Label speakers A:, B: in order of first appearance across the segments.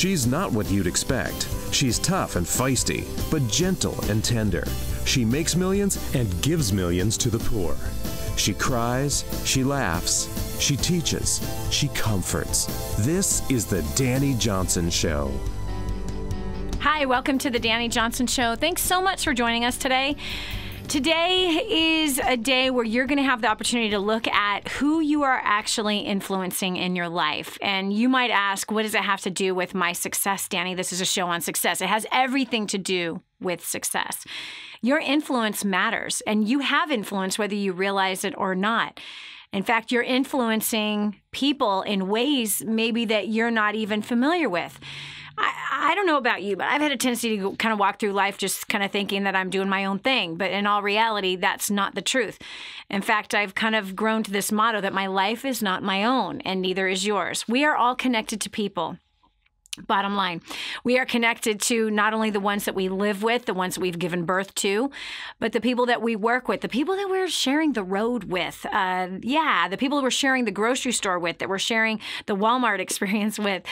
A: She's not what you'd expect. She's tough and feisty, but gentle and tender. She makes millions and gives millions to the poor. She cries, she laughs, she teaches, she comforts. This is the Dani Johnson Show.
B: Hi, welcome to the Dani Johnson Show. Thanks so much for joining us today. Today is a day where you're going to have the opportunity to look at who you are actually influencing in your life. And you might ask, what does it have to do with my success, Dani? This is a show on success. It has everything to do with success. Your influence matters, and you have influence whether you realize it or not. In fact, you're influencing people in ways maybe that you're not even familiar with. I don't know about you, but I've had a tendency to kind of walk through life just kind of thinking that I'm doing my own thing. But in all reality, that's not the truth. In fact, I've kind of grown to this motto that my life is not my own, and neither is yours. We are all connected to people. Bottom line, we are connected to not only the ones that we live with, the ones that we've given birth to, but the people that we work with, the people that we're sharing the road with. The people that we're sharing the grocery store with, that we're sharing the Walmart experience with,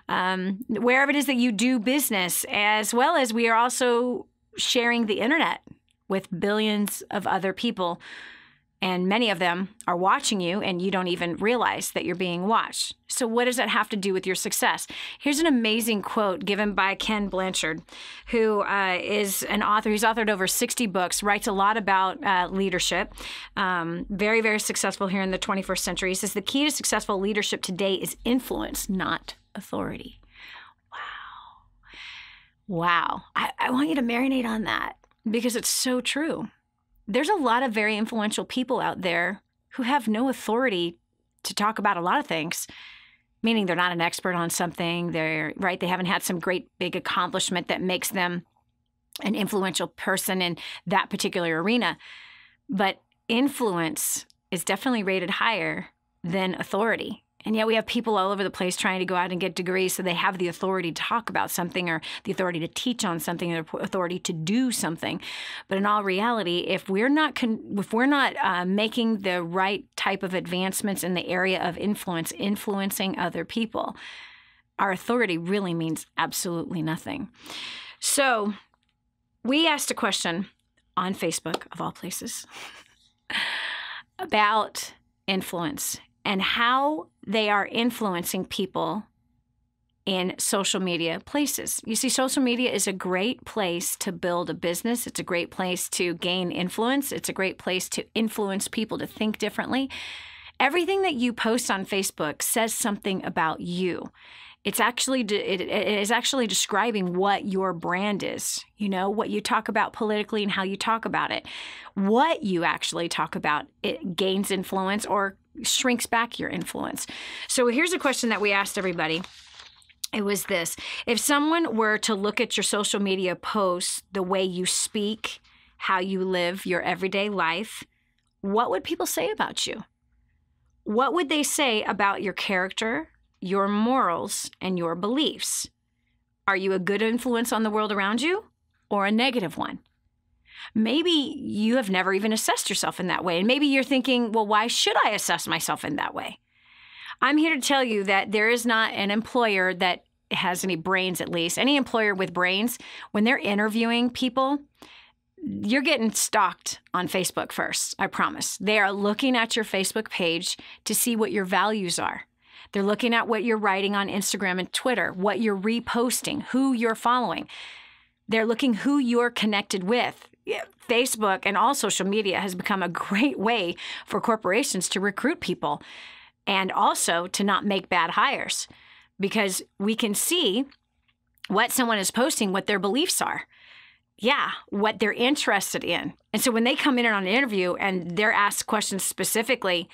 B: wherever it is that you do business, as well as we are also sharing the internet with billions of other people. And many of them are watching you, and you don't even realize that you're being watched. So what does that have to do with your success? Here's an amazing quote given by Ken Blanchard, who is an author. He's authored over 60 books, writes a lot about leadership. Very, very successful here in the 21st century. He says, the key to successful leadership today is influence, not authority. Wow. I want you to marinate on that because it's so true. There's a lot of very influential people out there who have no authority to talk about a lot of things, meaning they're not an expert on something. They haven't had some great big accomplishment that makes them an influential person in that particular arena. But influence is definitely rated higher than authority. And yet we have people all over the place trying to go out and get degrees so they have the authority to talk about something or the authority to teach on something or the authority to do something. But in all reality, if we're not making the right type of advancements in the area of influencing other people, our authority really means absolutely nothing. So we asked a question on Facebook, of all places, about influence and how they are influencing people in social media places. You see, social media is a great place to build a business. It's a great place to gain influence. It's a great place to influence people to think differently. Everything that you post on Facebook says something about you. It is actually describing what your brand is, what you talk about politically and how you talk about it. What you actually talk about, it gains influence or shrinks back your influence. So here's a question that we asked everybody. It was this: if someone were to look at your social media posts, the way you speak, how you live your everyday life, what would people say about you? What would they say about your character, your morals, and your beliefs? Are you a good influence on the world around you or a negative one? Maybe you have never even assessed yourself in that way. And maybe you're thinking, well, why should I assess myself in that way? I'm here to tell you that there is not an employer that has any brains, at least. Any employer with brains, when they're interviewing people, you're getting stalked on Facebook first, I promise. They are looking at your Facebook page to see what your values are. They're looking at what you're writing on Instagram and Twitter, what you're reposting, who you're following. They're looking who you're connected with. Facebook and all social media has become a great way for corporations to recruit people and also to not make bad hires, because we can see what someone is posting, what their beliefs are. What they're interested in. And so when they come in on an interview and they're asked questions specifically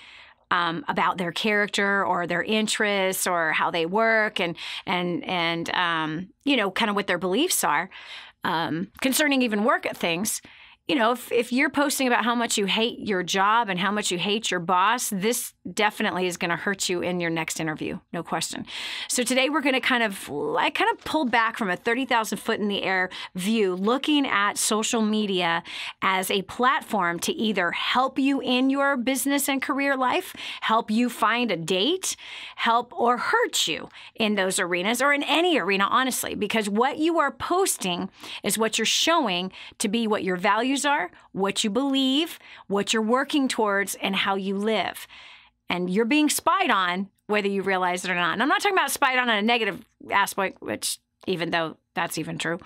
B: about their character or their interests or how they work and kind of what their beliefs are concerning even work things, if you're posting about how much you hate your job and how much you hate your boss, this definitely is going to hurt you in your next interview, no question. So today we're going to kind of pull back from a 30,000 foot in the air view, looking at social media as a platform to either help you in your business and career life, help you find a date, help or hurt you in those arenas or in any arena, honestly, because what you are posting is what you're showing to be what your values are, what you believe, what you're working towards, and how you live. And you're being spied on, whether you realize it or not. And I'm not talking about spied on in a negative aspect, which even though that's even true.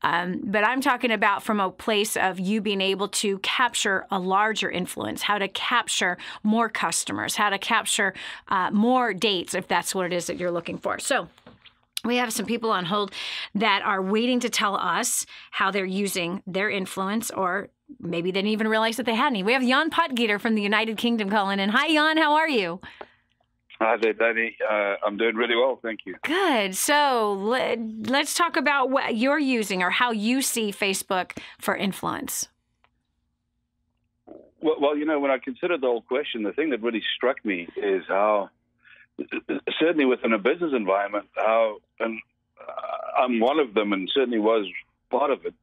B: But I'm talking about from a place of you being able to capture a larger influence, how to capture more customers, how to capture more dates, if that's what it is that you're looking for. So we have some people on hold that are waiting to tell us how they're using their influence, or maybe they didn't even realize that they had any. We have Jan Potgieter from the United Kingdom calling in. Hi, Jan. How are you?
C: Hi there, Dani. I'm doing really well, thank you.
B: Good. So let's talk about what you're using or how you see Facebook for influence.
C: Well, when I considered the whole question, the thing that really struck me is how, certainly within a business environment, and I'm one of them and certainly was part of it,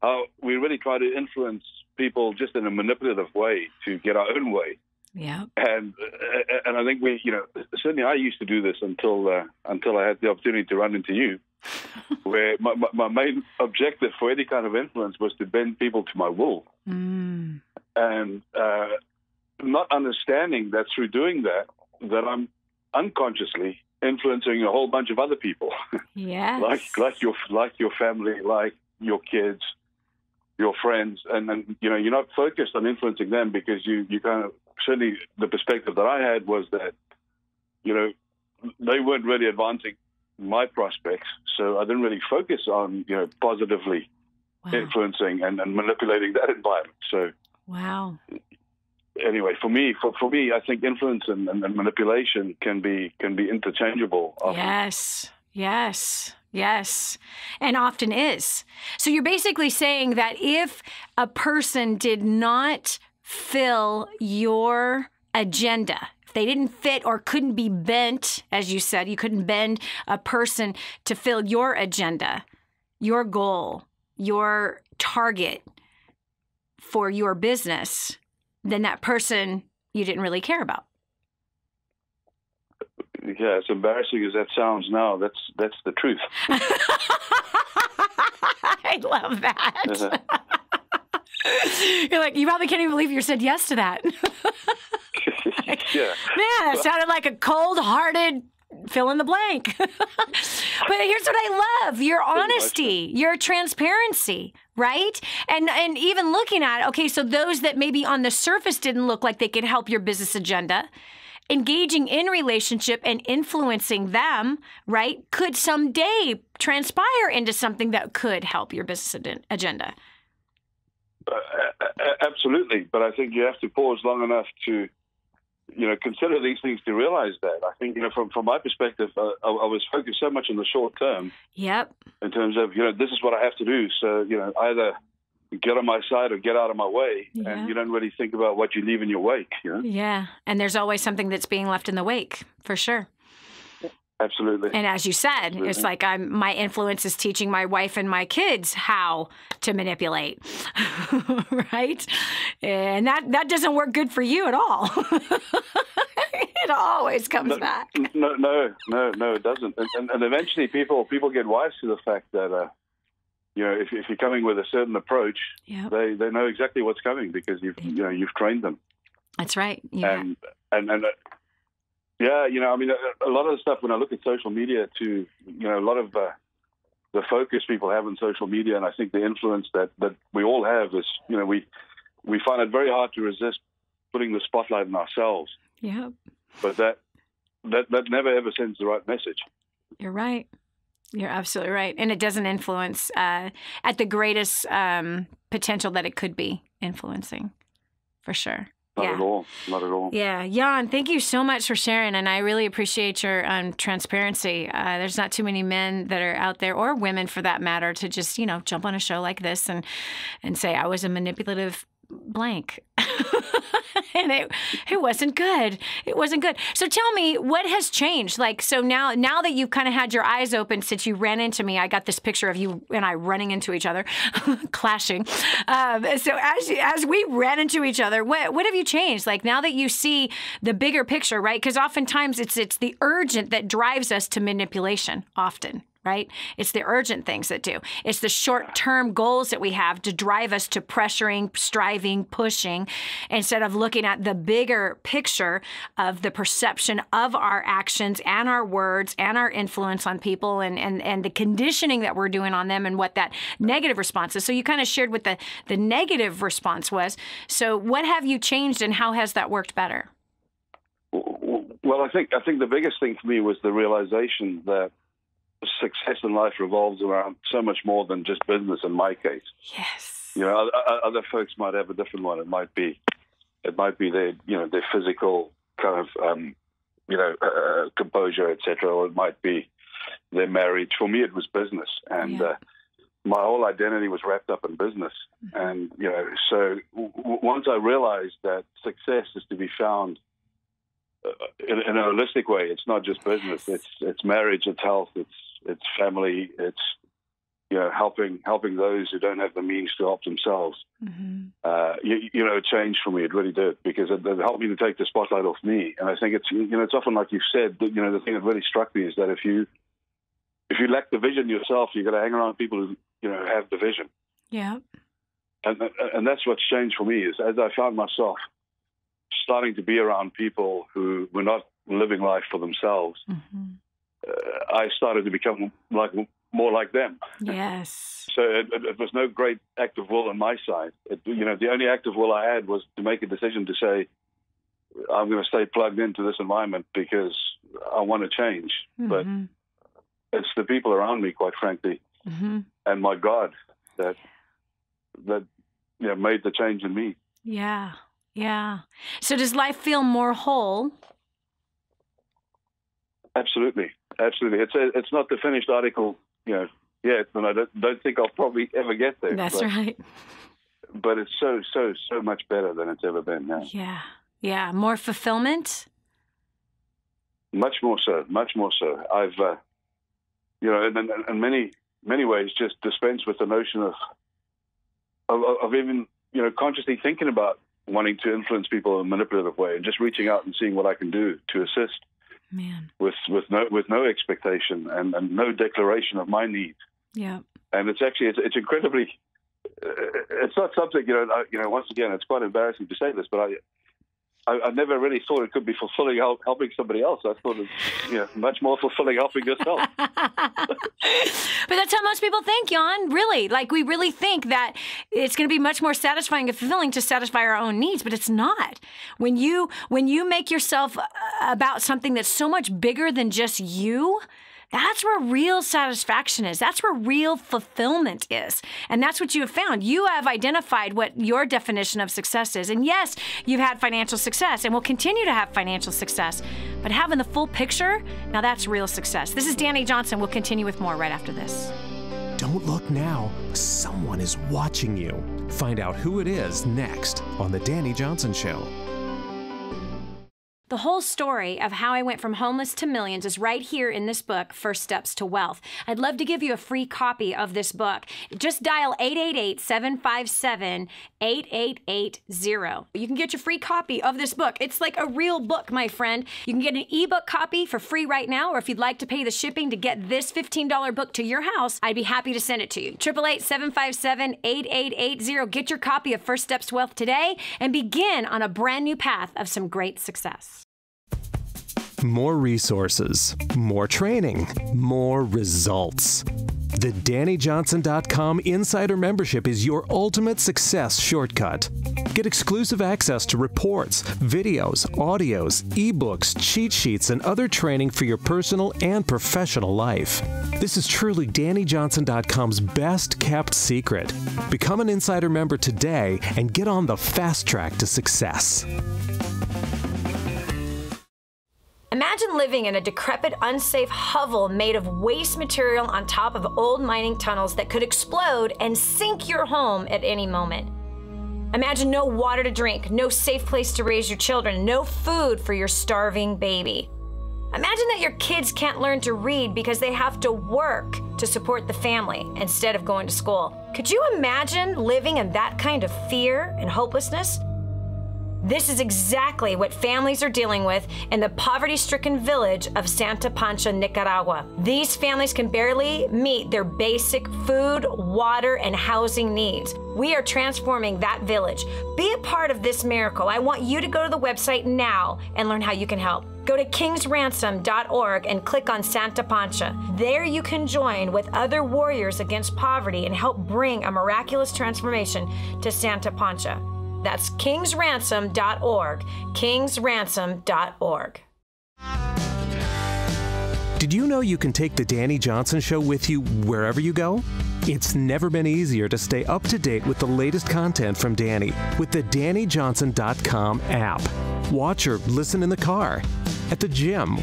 C: how we really try to influence people just in a manipulative way to get our own way.
B: Yeah.
C: And I think certainly I used to do this until I had the opportunity to run into you, where my main objective for any kind of influence was to bend people to my will. And not understanding that through doing that I'm unconsciously influencing a whole bunch of other people.
B: Yes.
C: like your family, like your kids, your friends, and then you're not focused on influencing them because you kind of, certainly the perspective that I had was that they weren't really advancing my prospects, so I didn't really focus on positively influencing and manipulating that environment. So wow. Anyway, for me, I think influence and manipulation can be interchangeable. Often.
B: Yes, and often is. So you're basically saying that if a person did not fill your agenda, if they didn't fit or couldn't be bent, as you said, you couldn't bend a person to fill your agenda, your goal, your target for your business, then that person you didn't really care about.
C: Yeah, as embarrassing as that sounds now, that's the truth.
B: I love that. You're like, you probably can't even believe you said yes to that.
C: Yeah.
B: Man, that sounded like a cold-hearted fill in the blank. But here's what I love. Your honesty, your transparency, right? And even looking at, okay, so those that maybe on the surface didn't look like they could help your business agenda, engaging in relationship and influencing them, right, could someday transpire into something that could help your business agenda.
C: Absolutely. But I think you have to pause long enough to consider these things to realize that. I think, from my perspective, I was focused so much on the short term.
B: Yep.
C: In terms of, this is what I have to do. So, either get on my side or get out of my way. Yeah. And you don't really think about what you leave in your wake.
B: Yeah. And there's always something that's being left in the wake, for sure.
C: Absolutely.
B: And as you said, it's like my influence is teaching my wife and my kids how to manipulate, right? And that doesn't work good for you at all. It always comes back.
C: No, it doesn't. And eventually people get wise to the fact that, if you're coming with a certain approach, yep, they know exactly what's coming because you've trained them.
B: That's right. Yeah.
C: And yeah, a lot of the stuff when I look at social media too, a lot of the focus people have on social media, and I think the influence that we all have is, we find it very hard to resist putting the spotlight on ourselves.
B: Yeah.
C: But that never ever sends the right message.
B: You're right. You're absolutely right. And it doesn't influence at the greatest potential that it could be influencing, for sure.
C: Not at all. Not at all.
B: Yeah. Jan, thank you so much for sharing. And I really appreciate your transparency. There's not too many men that are out there, or women for that matter, to just, jump on a show like this and say, I was a manipulative blank. And it wasn't good. It wasn't good. So tell me, what has changed? So now that you've kind of had your eyes open since you ran into me, I got this picture of you and I running into each other, clashing. So as we ran into each other, what have you changed? Now that you see the bigger picture, right? Because oftentimes it's the urgent that drives us to manipulation often. Right? It's the urgent things that do. It's the short-term goals that we have to drive us to pressuring, striving, pushing, instead of looking at the bigger picture of the perception of our actions and our words and our influence on people and the conditioning that we're doing on them and what that negative response is. So you kind of shared what the negative response was. So what have you changed and how has that worked better?
C: Well, I think the biggest thing for me was the realization that success in life revolves around so much more than just business in my case.
B: Yes.
C: Other folks might have a different one. It might be their, their physical kind of, composure, etc., or it might be their marriage. For me, it was business. And my whole identity was wrapped up in business. And, so once I realized that success is to be found in a holistic way, it's not just business. It's marriage, it's health, it's family, it's helping those who don't have the means to help themselves. It changed for me. It really did, because it helped me to take the spotlight off me. And I think it's often like you've said. The thing that really struck me is that if you lack the vision yourself, you've got to hang around people who have the vision.
B: Yeah.
C: And that's what's changed for me, is as I found myself starting to be around people who were not living life for themselves, I started to become more like them.
B: Yes.
C: So it was no great act of will on my side. The only act of will I had was to make a decision to say, I'm going to stay plugged into this environment because I want to change. But it's the people around me, quite frankly, and my God that made the change in me.
B: Yeah. Yeah. So does life feel more whole?
C: Absolutely. It's not the finished article, yet, and I don't think I'll probably ever get there.
B: That's right.
C: But it's so much better than it's ever been now.
B: Yeah. Yeah. More fulfillment?
C: Much more so. I've, in many ways, just dispensed with the notion of even, consciously thinking about wanting to influence people in a manipulative way, and just reaching out and seeing what I can do to assist.
B: Man.
C: With no expectation and no declaration of my needs.
B: Yeah.
C: And it's incredibly. It's not something once again, it's quite embarrassing to say this, but I never really thought it could be fulfilling helping somebody else. I thought it's much more fulfilling helping yourself.
B: But that's how most people think, Jan. Really, we really think that it's going to be much more satisfying and fulfilling to satisfy our own needs, but it's not. When you make yourself about something that's so much bigger than just you, that's where real satisfaction is. That's where real fulfillment is. And that's what you have found. You have identified what your definition of success is. And yes, you've had financial success and will continue to have financial success. But having the full picture, now that's real success. This is Dani Johnson. We'll continue with more right after this.
A: Don't look now. Someone is watching you. Find out who it is next on The Dani Johnson Show.
B: The whole story of how I went from homeless to millions is right here in this book, First Steps to Wealth. I'd love to give you a free copy of this book. Just dial 888-757-8880. You can get your free copy of this book. It's like a real book, my friend. You can get an ebook copy for free right now, or if you'd like to pay the shipping to get this $15 book to your house, I'd be happy to send it to you. 888-757-8880. Get your copy of First Steps to Wealth today and begin on a brand new path of some great success.
A: More resources, more training, more results. The DaniJohnson.com Insider membership is your ultimate success shortcut. Get exclusive access to reports, videos, audios, ebooks, cheat sheets, and other training for your personal and professional life. This is truly DaniJohnson.com's best kept secret. Become an Insider member today and get on the fast track to success.
B: Imagine living in a decrepit, unsafe hovel made of waste material on top of old mining tunnels that could explode and sink your home at any moment. Imagine no water to drink, no safe place to raise your children, no food for your starving baby. Imagine that your kids can't learn to read because they have to work to support the family instead of going to school. Could you imagine living in that kind of fear and hopelessness? This is exactly what families are dealing with in the poverty-stricken village of Santa Pancha, Nicaragua. These families can barely meet their basic food, water, and housing needs. We are transforming that village. Be a part of this miracle. I want you to go to the website now and learn how you can help. Go to kingsransom.org and click on Santa Pancha. There you can join with other warriors against poverty and help bring a miraculous transformation to Santa Pancha. That's kingsransom.org, kingsransom.org.
A: Did you know you can take the Dani Johnson Show with you wherever you go? It's never been easier to stay up to date with the latest content from Dani with the DaniJohnson.com app. Watch or listen in the car, at the gym,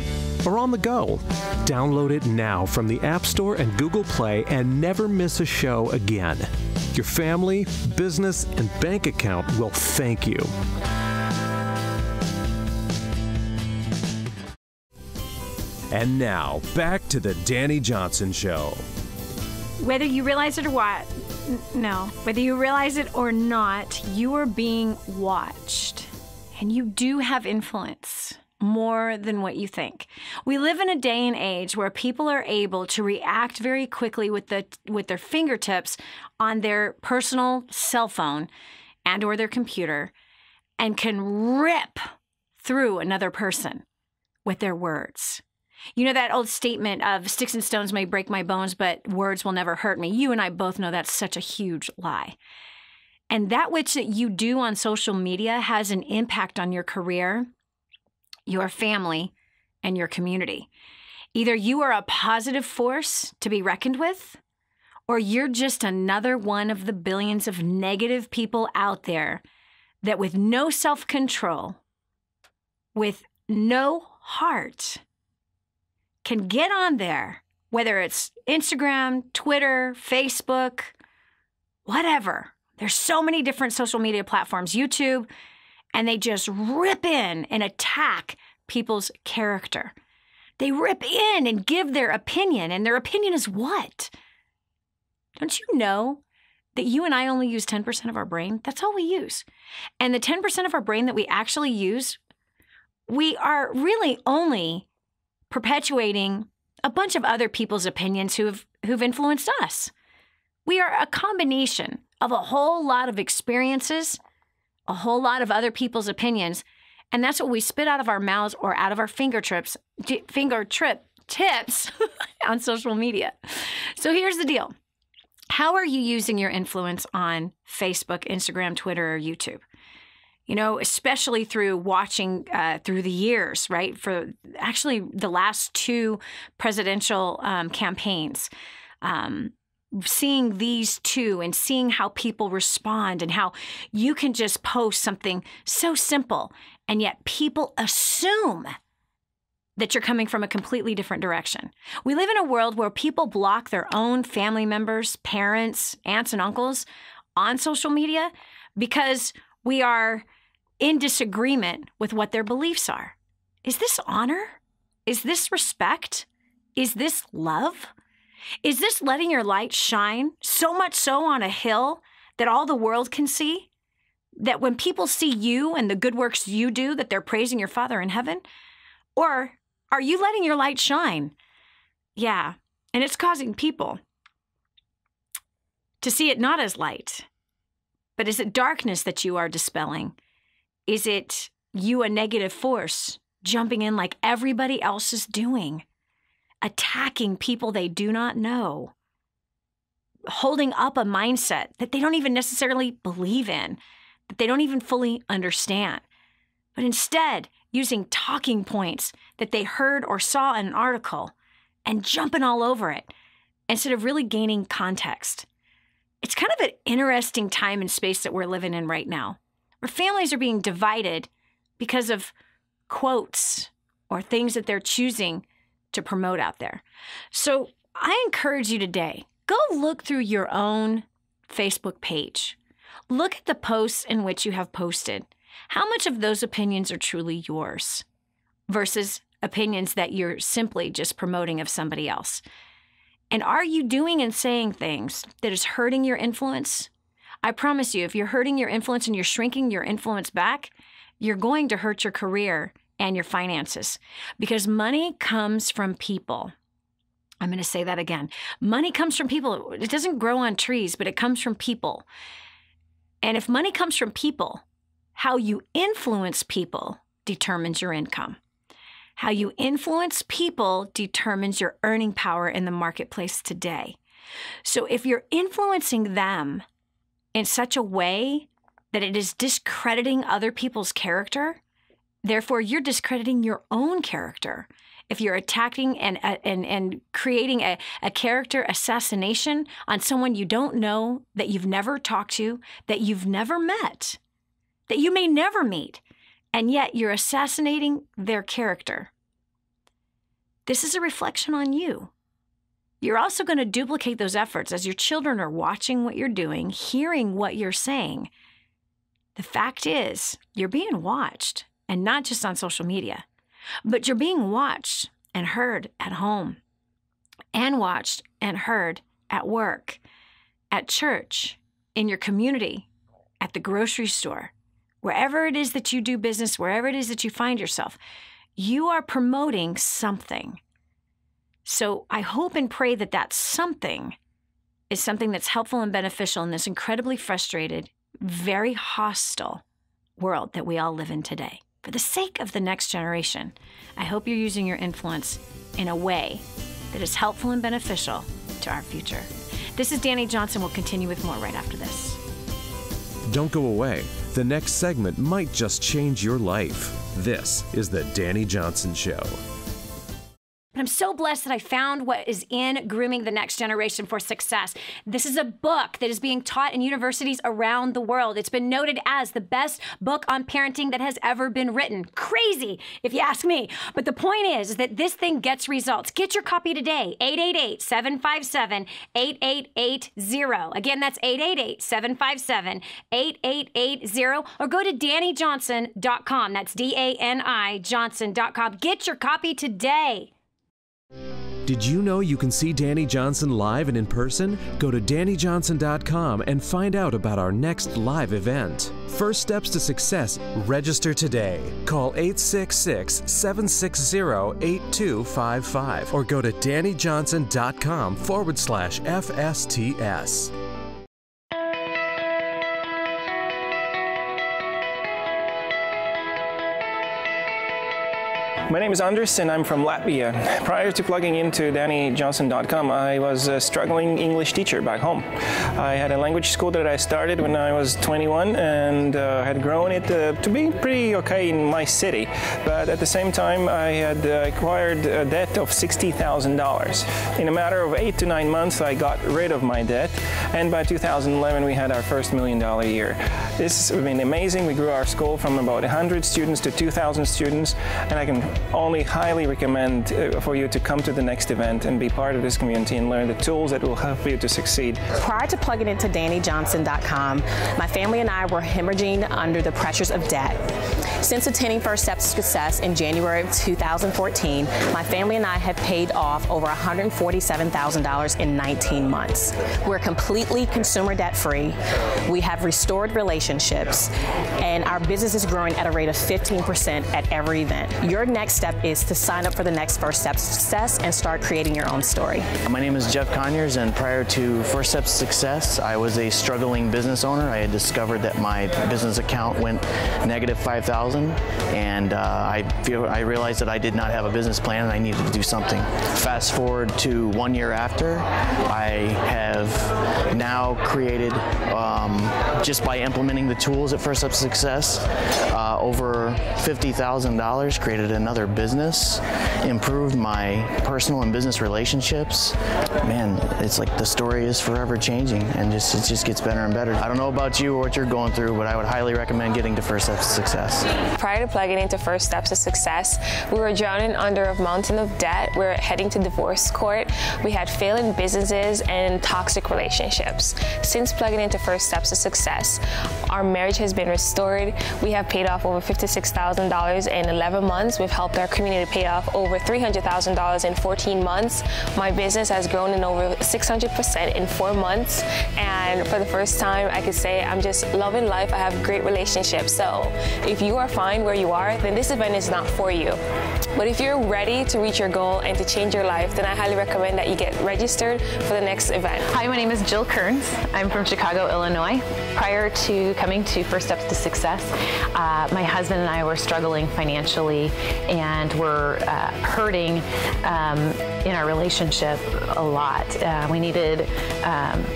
A: or on the go. Download it now from the App Store and Google Play and never miss a show again. Your family, business, and bank account will thank you. And now, back to the Dani Johnson Show.
B: Whether you realize it or what, whether you realize it or not, you are being watched. And you do have influence, more than what you think. We live in a day and age where people are able to react very quickly with their fingertips on their personal cell phone and or their computer and can rip through another person with their words. You know that old statement of sticks and stones may break my bones, but words will never hurt me. You and I both know that's such a huge lie. And that which that you do on social media has an impact on your career, your family, and your community. Either you are a positive force to be reckoned with, or you're just another one of the billions of negative people out there that with no self-control, with no heart, can get on there, whether it's Instagram, Twitter, Facebook, whatever. There's so many different social media platforms, YouTube, and they just rip in and attack people's character. They rip in and give their opinion, and their opinion is what? Don't you know that you and I only use 10% of our brain? That's all we use. And the 10% of our brain that we actually use, we are really only perpetuating a bunch of other people's opinions who've influenced us. We are a combination of a whole lot of experiences, a whole lot of other people's opinions, and that's what we spit out of our mouths or out of our fingertips on social media. So here's the deal. How are you using your influence on Facebook, Instagram, Twitter, or YouTube? You know, especially through watching through the years, right? For actually the last two presidential campaigns, seeing these two and seeing how people respond and how you can just post something so simple and yet people assume that you're coming from a completely different direction. We live in a world where people block their own family members, parents, aunts, and uncles on social media because we are in disagreement with what their beliefs are. Is this honor? Is this respect? Is this love? Is this letting your light shine so much so on a hill that all the world can see? That when people see you and the good works you do, that they're praising your Father in heaven? Or are you letting your light shine? Yeah, and it's causing people to see it not as light, but is it darkness that you are dispelling? Is it you a negative force jumping in like everybody else is doing, attacking people they do not know, holding up a mindset that they don't even necessarily believe in, that they don't even fully understand, but instead using talking points that they heard or saw in an article and jumping all over it instead of really gaining context. It's kind of an interesting time and space that we're living in right now, where families are being divided because of quotes or things that they're choosing to promote out there. So I encourage you today, go look through your own Facebook page. Look at the posts in which you have posted. How much of those opinions are truly yours versus opinions that you're simply just promoting of somebody else? And are you doing and saying things that is hurting your influence? I promise you, if you're hurting your influence and you're shrinking your influence back, you're going to hurt your career and your finances, because money comes from people. I'm going to say that again. Money comes from people. It doesn't grow on trees, but it comes from people. And if money comes from people, how you influence people determines your income. How you influence people determines your earning power in the marketplace today. So if you're influencing them in such a way that it is discrediting other people's character, therefore you're discrediting your own character. If you're attacking and creating a character assassination on someone you don't know, that you've never talked to, that you've never met, that you may never meet, and yet you're assassinating their character, this is a reflection on you. You're also going to duplicate those efforts as your children are watching what you're doing, hearing what you're saying. The fact is, you're being watched, and not just on social media, but you're being watched and heard at home, and watched and heard at work, at church, in your community, at the grocery store, wherever it is that you do business, wherever it is that you find yourself. You are promoting something. So I hope and pray that that something is something that's helpful and beneficial in this incredibly frustrated, very hostile world that we all live in today. For the sake of the next generation, I hope you're using your influence in a way that is helpful and beneficial to our future. This is Dani Johnson. We'll continue with more right after this.
A: Don't go away. The next segment might just change your life. This is the Dani Johnson Show.
B: I'm so blessed that I found what is in Grooming the Next Generation for Success. This is a book that is being taught in universities around the world. It's been noted as the best book on parenting that has ever been written. Crazy, if you ask me. But the point is that this thing gets results. Get your copy today, 888-757-8880. Again, that's 888-757-8880. Or go to DaniJohnson.com. That's DANI Johnson.com. Get your copy today.
A: Did you know you can see Dani Johnson live and in person? Go to DaniJohnson.com and find out about our next live event. First Steps to Success. Register today. Call 866-760-8255 or go to DaniJohnson.com/FSTS.
D: My name is Andris and I'm from Latvia. Prior to plugging into DaniJohnson.com, I was a struggling English teacher back home. I had a language school that I started when I was 21 and had grown it to be pretty okay in my city. But at the same time, I had acquired a debt of $60,000. In a matter of 8 to 9 months, I got rid of my debt. And by 2011, we had our first $1 million year. This has been amazing. We grew our school from about 100 students to 2,000 students, and I can only highly recommend for you to come to the next event and be part of this community and learn the tools that will help you to succeed.
E: Prior to plugging into DaniJohnson.com, my family and I were hemorrhaging under the pressures of debt. Since attending First Steps to Success in January of 2014, my family and I have paid off over $147,000 in 19 months. We're completely consumer debt free. We have restored relationships, and our business is growing at a rate of 15% at every event. Your next step is to sign up for the next First Steps to Success and start creating your own story.
F: My name is Jeff Conyers, and prior to First Steps to Success, I was a struggling business owner. I had discovered that my business account went negative $5,000, and I realized that I did not have a business plan and I needed to do something. Fast forward to 1 year after, I have now created, just by implementing the tools at First Steps to Success, over $50,000, created another business, improved my personal and business relationships. Man, it's like the story is forever changing, and it just gets better and better. I don't know about you or what you're going through, but I would highly recommend getting to First Steps to Success.
G: Prior to plugging into First Steps to Success, we were drowning under a mountain of debt. We were heading to divorce court. We had failing businesses and toxic relationships. Since plugging into First Steps to Success, our marriage has been restored. We have paid off over $56,000 in 11 months. We've helped our community pay off over $300,000 in 14 months. My business has grown in over 600% in 4 months. And for the first time, I could say I'm just loving life. I have great relationships. So if you are fine where you are, then this event is not for you. But if you're ready to reach your goal and to change your life, then I highly recommend that you get registered for the next event.
H: Hi, my name is Jill Kearns. I'm from Chicago, Illinois. Prior to coming to First Steps to Success, my husband and I were struggling financially and were hurting in our relationship a lot. We needed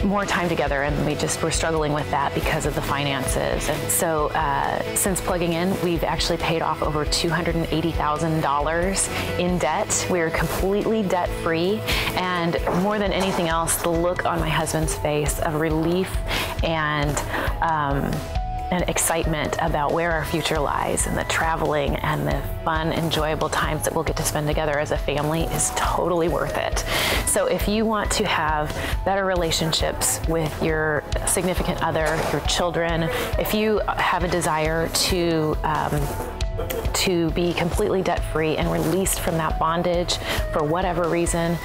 H: more time together, and we just were struggling with that because of the finances. And so since plugging in, we've actually paid off over $280,000 in debt. We're completely debt-free, and more than anything else, the look on my husband's face of relief and excitement about where our future lies, and the traveling and the fun, enjoyable times that we'll get to spend together as a family is totally worth it. So if you want to have better relationships with your significant other, your children, if you have a desire to be completely debt-free and released from that bondage for whatever reason,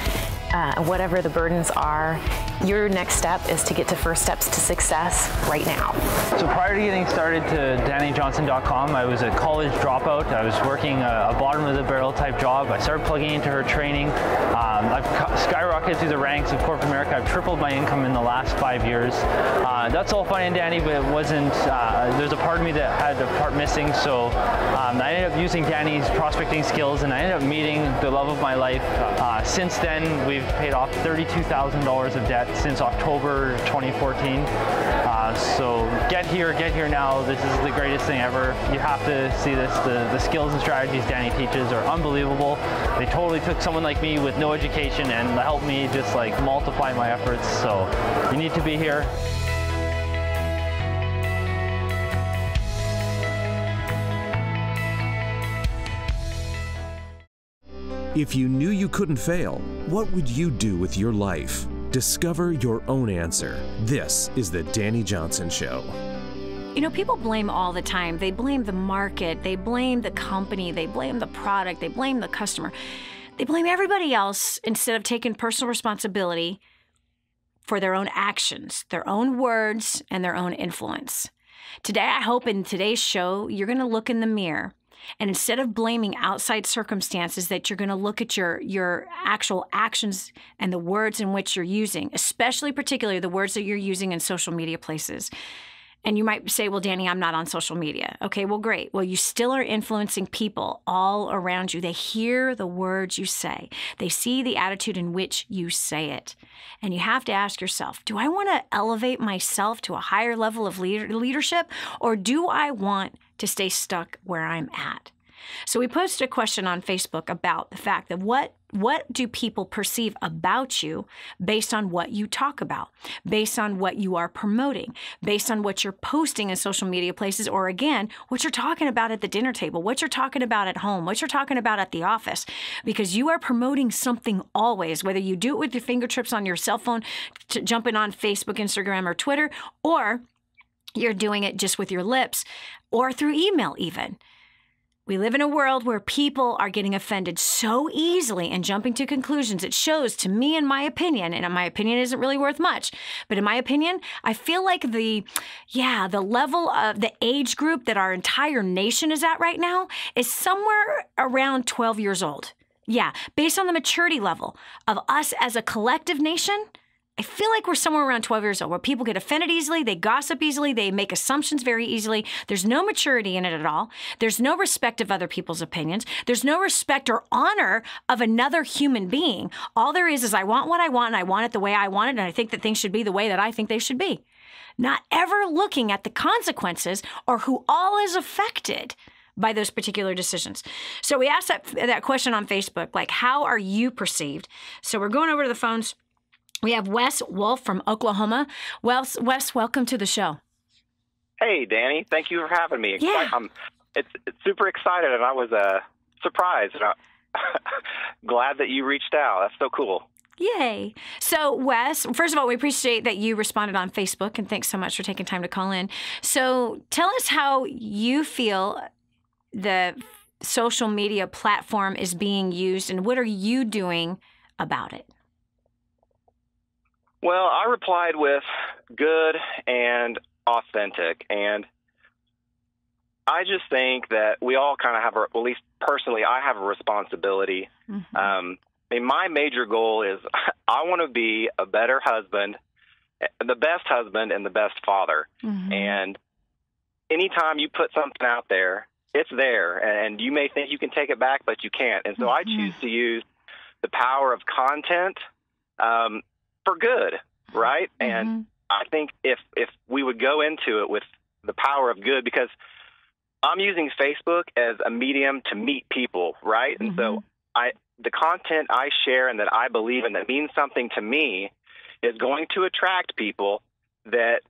H: whatever the burdens are, your next step is to get to First Steps to Success right now.
I: So prior to getting started to DaniJohnson.com, I was a college dropout. I was working a bottom-of-the-barrel type job. I started plugging into her training. I've skyrocketed through the ranks of corporate America. I've tripled my income in the last 5 years. That's all fine and dandy, but it wasn't, there's a part of me that had a part missing, so I ended up using Dani's prospecting skills, and I ended up meeting the love of my life. Since then, we've paid off $32,000 of debt since October 2014. So get here now. This is the greatest thing ever. You have to see this. The skills and strategies Dani teaches are unbelievable. They totally took someone like me with no education and helped me just like multiply my efforts. So you need to be here.
A: If you knew you couldn't fail, what would you do with your life? Discover your own answer. This is the Dani Johnson Show.
B: You know, people blame all the time. They blame the market, they blame the company, they blame the product, they blame the customer. They blame everybody else instead of taking personal responsibility for their own actions, their own words, and their own influence. Today, I hope in today's show, you're going to look in the mirror, and instead of blaming outside circumstances, that you're going to look at your actual actions and the words in which you're using, especially particularly the words that you're using in social media places. And you might say, well, Dani, I'm not on social media. Okay, well, great. Well, you still are influencing people all around you. They hear the words you say. They see the attitude in which you say it. And you have to ask yourself, do I want to elevate myself to a higher level of leadership, or do I want to stay stuck where I'm at? So we posted a question on Facebook about the fact that what do people perceive about you based on what you talk about, based on what you are promoting, based on what you're posting in social media places, or again, what you're talking about at the dinner table, what you're talking about at home, what you're talking about at the office, because you are promoting something always, whether you do it with your fingertips on your cell phone, jumping on Facebook, Instagram, or Twitter, or you're doing it just with your lips or through email even. We live in a world where people are getting offended so easily and jumping to conclusions. It shows to me, in my opinion, and my opinion isn't really worth much, but in my opinion, I feel like the level of the age group that our entire nation is at right now is somewhere around 12 years old. Yeah, based on the maturity level of us as a collective nation, I feel like we're somewhere around 12 years old where people get offended easily, they gossip easily, they make assumptions very easily. There's no maturity in it at all. There's no respect of other people's opinions. There's no respect or honor of another human being. All there is I want what I want, and I want it the way I want it, and I think that things should be the way that I think they should be. Not ever looking at the consequences or who all is affected by those particular decisions. So we asked that question on Facebook, like, how are you perceived? So we're going over to the phones. We have Wes Wolf from Oklahoma. Wes, welcome to the show.
J: Hey, Dani. Thank you for having me.
B: Yeah.
J: It's super excited, and I was surprised. And glad that you reached out. That's so cool.
B: Yay. So, Wes, first of all, we appreciate that you responded on Facebook, and thanks so much for taking time to call in. So tell us how you feel the social media platform is being used, and what are you doing about it?
J: Well, I replied with good and authentic, and I just think that we all kind of have, at least personally, I have a responsibility. Mm-hmm. My major goal is I want to be a better husband, the best husband and the best father. Mm-hmm. And anytime you put something out there, it's there, and you may think you can take it back, but you can't. And so mm-hmm. I choose to use the power of content for good, right? Mm-hmm. And I think if we would go into it with the power of good, because I'm using Facebook as a medium to meet people, right? Mm-hmm. And so the content I share and that I believe in that means something to me is going to attract people that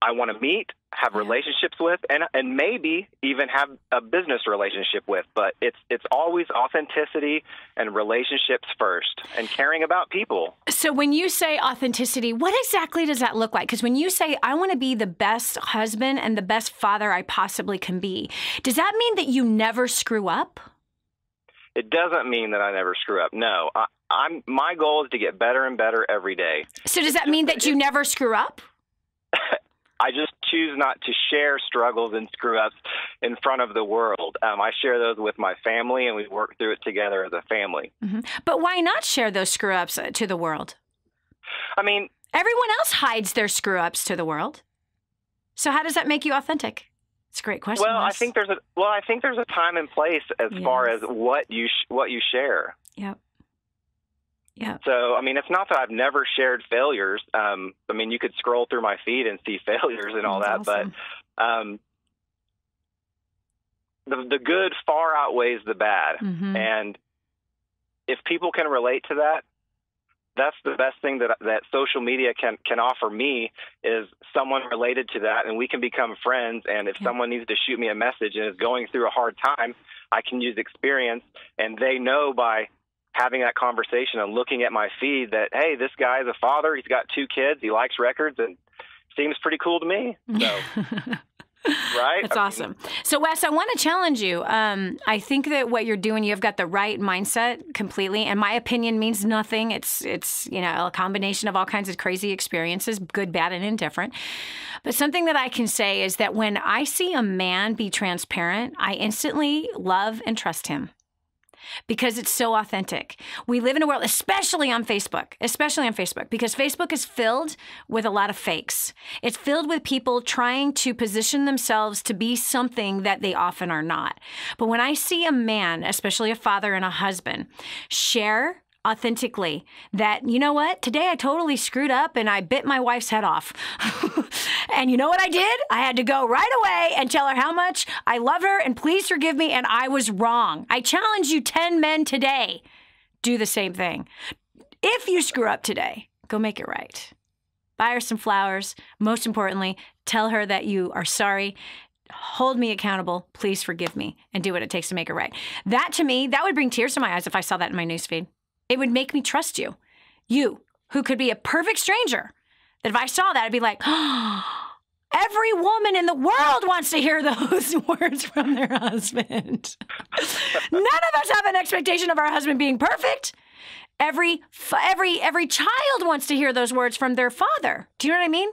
J: I want to meet, have relationships with, and maybe even have a business relationship with. But it's always authenticity and relationships first, and caring about people.
B: So when you say authenticity, what exactly does that look like? Because when you say, I want to be the best husband and the best father I possibly can be, does that mean that you never screw up?
J: It doesn't mean that I never screw up. No, my goal is to get better and better every day.
B: So does that mean that you never screw up?
J: I just choose not to share struggles and screw-ups in front of the world. I share those with my family, and we work through it together as a family.
B: Mm-hmm. But why not share those screw-ups to the world?
J: I mean,
B: everyone else hides their screw-ups to the world. So how does that make you authentic? It's a great question.
J: Well, I think there's a time and place as far as what you share.
B: Yep. Yeah.
J: So, I mean, it's not that I've never shared failures. I mean, you could scroll through my feed and see failures and all that,
B: awesome.
J: But the good far outweighs the bad. Mm-hmm. And if people can relate to that, that's the best thing that social media can offer me, is someone related to that, and we can become friends. And if someone needs to shoot me a message and is going through a hard time, I can use experience, and they know by having that conversation and looking at my feed that, hey, this guy's a father, he's got 2 kids, he likes records, and seems pretty cool to me. So, right?
B: That's awesome. So, Wes, I want to challenge you. I think that what you're doing, you've got the right mindset completely, and my opinion means nothing. It's a combination of all kinds of crazy experiences, good, bad, and indifferent. But something that I can say is that when I see a man be transparent, I instantly love and trust him. Because it's so authentic. We live in a world, especially on Facebook, because Facebook is filled with a lot of fakes. It's filled with people trying to position themselves to be something that they often are not. But when I see a man, especially a father and a husband, share authentically that, you know what, today I totally screwed up and I bit my wife's head off. And you know what I did? I had to go right away and tell her how much I love her and please forgive me, and I was wrong. I challenge you 10 men today, do the same thing. If you screw up today, go make it right. Buy her some flowers. Most importantly, tell her that you are sorry. Hold me accountable. Please forgive me, and do what it takes to make it right. That, to me, that would bring tears to my eyes if I saw that in my newsfeed. It would make me trust you. You, who could be a perfect stranger, that if I saw that, I'd be like, oh, every woman in the world wants to hear those words from their husband. None of us have an expectation of our husband being perfect. Every child wants to hear those words from their father. Do you know what I mean?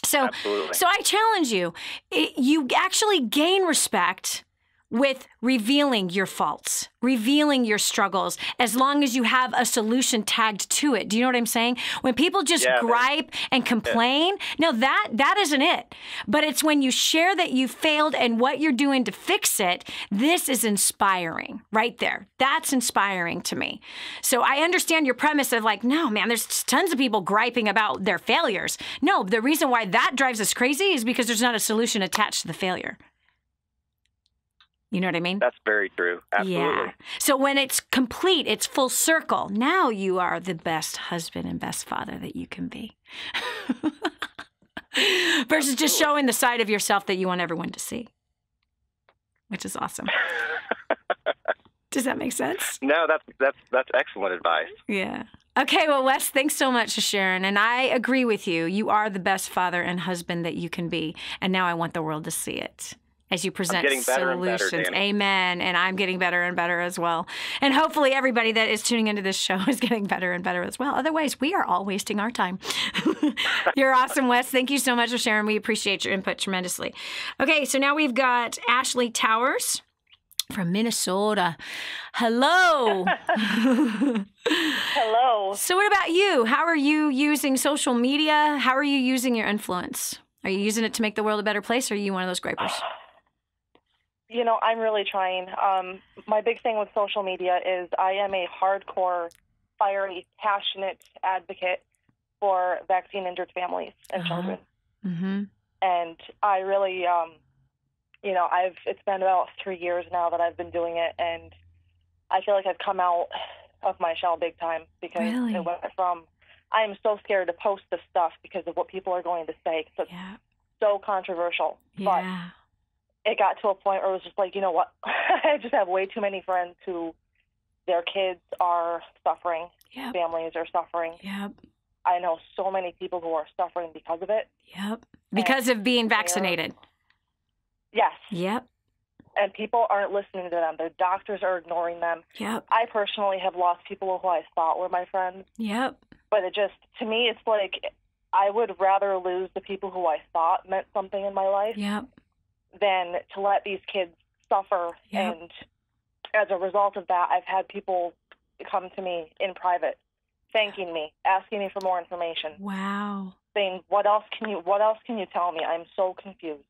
B: So,
J: absolutely.
B: So I challenge you. You actually gain respect with revealing your faults, revealing your struggles, as long as you have a solution tagged to it. Do you know what I'm saying? When people just gripe and complain, no, that isn't it. But it's when you share that you failed and what you're doing to fix it, this is inspiring right there. That's inspiring to me. So I understand your premise of like, no, man, there's tons of people griping about their failures. No, the reason why that drives us crazy is because there's not a solution attached to the failure. You know what I mean?
J: That's very true. Absolutely.
B: Yeah. So when it's complete, it's full circle. Now you are the best husband and best father that you can be. Versus just showing the side of yourself that you want everyone to see, which is awesome. Does that make sense?
J: No, that's excellent advice.
B: Yeah. Okay, well, Wes, thanks so much for sharing. And I agree with you. You are the best father and husband that you can be. And now I want the world to see it as you present solutions.
J: Better,
B: Amen. And I'm getting better and better as well. And hopefully everybody that is tuning into this show is getting better and better as well. Otherwise, we are all wasting our time. You're awesome, Wes. Thank you so much for sharing. We appreciate your input tremendously. Okay, so now we've got Ashleigh Towers from Minnesota. Hello.
K: Hello.
B: So what about you? How are you using social media? How are you using your influence? Are you using it to make the world a better place, or are you one of those gripers?
K: You know, I'm really trying. My big thing with social media is I am a hardcore, fiery, passionate advocate for vaccine-injured families and children.
B: Mm-hmm.
K: And I really, you know, it's been about 3 years now that I've been doing it, and I feel like I've come out of my shell big time because it went from, I am so scared to post this stuff because of what people are going to say. It's so controversial. But it got to a point where it was just like, you know what? I just have way too many friends who their kids are suffering. Families are suffering. I know so many people who are suffering because of it.
B: Because of being vaccinated.
K: Yes. And people aren't listening to them. Their doctors are ignoring them. I personally have lost people who I thought were my friends. But it just, to me, it's like I would rather lose the people who I thought meant something in my life than to let these kids suffer. And as a result of that, I've had people come to me in private, thanking me, asking me for more information.
B: Wow.
K: Saying, what else can you tell me? I'm so confused.